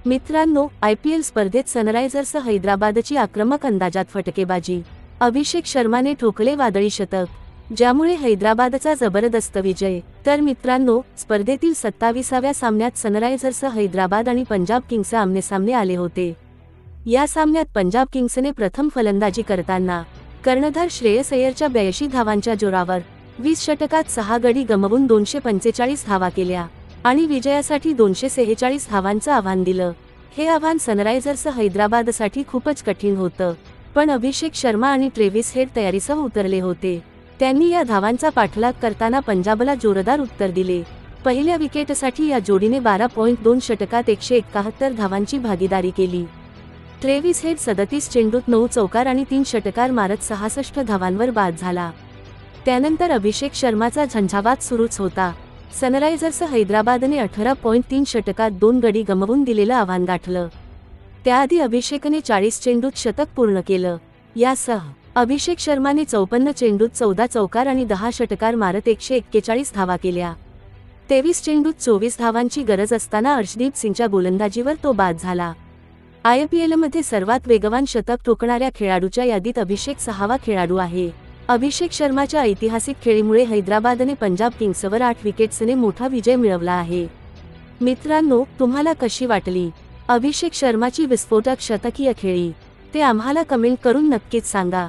मित्रांनो, IPL स्पर्धेत Sunrisers हैदराबादची आक्रमक अंदाजात फटकेबाजी. अभिषेक शर्माने ठोकले वादळी शतक, ज्यामुळे हैदराबादचा जबरदस्त विजय. तर मित्रांनो, स्पर्धेतील 27व्या सामन्यात सनरायझर्स हैदराबाद आणि पंजाब किंग्स आमनेसामने आले होते. या सामन्यात पंजाब किंग्सने प्रथम फलंदाजी करताना कर्णधार श्रेयस अय्यरच्या 82 धावांच्या जोरावर 20 षटकात 6 गडी गमावून 245 धावा केल्या आणि विजयासाठी 246 धावांचं आव्हान दिलं. हे आव्हान सनरायझर्स हैदराबादसाठी खूपच कठीण होतं, पण अभिषेक शर्मा आणि ट्रेव्हिस हेड तयारीसह उतरले होते. त्यांनी या धावांचा पाठलाग करताना पंजाबला जोरदार उत्तर दिले. पहिल्या विकेटसाठी या जोडीने 12.2 षटकात 171 धावांची भागीदारी केली. ट्रेव्हिस हेड 37 चेंडूत 9 चौकार आणि 3 षटकार मारत 66 धावांवर बाद झाला. त्यानंतर अभिषेक शर्माचा झंझावात सुरूच होता. सनरायझर्स हैदराबादने 18.3 षटकात 2 गडी गमावून दिलेलं आव्हान गाठलं. त्याआधी अभिषेकने 40 चेंडूत शतक पूर्ण केलं. यासह अभिषेक शर्माने 54 चेंडूत 14 चौकार आणि 10 षटकार मारत 141 धावा केल्या. 23 चेंडूत 24 धावांची गरज असताना अर्शदीप सिंगच्या गोलंदाजीवर तो बाद झाला. IPLमध्ये सर्वात वेगवान शतक ठोकणाऱ्या खेळाडूच्या यादीत अभिषेक 6वा खेळाडू आहे. अभिषेक शर्माच्या ऐतिहासिक खेळीमुळे हैदराबादने पंजाब किंग्सवर 8 विकेट्सने मोठा विजय मिळवला आहे. मित्रांनो, तुम्हाला कशी वाटली अभिषेक शर्माची विस्फोटक शतकीय खेळी? ते आम्हाला कमेंट करून नक्कीच सांगा.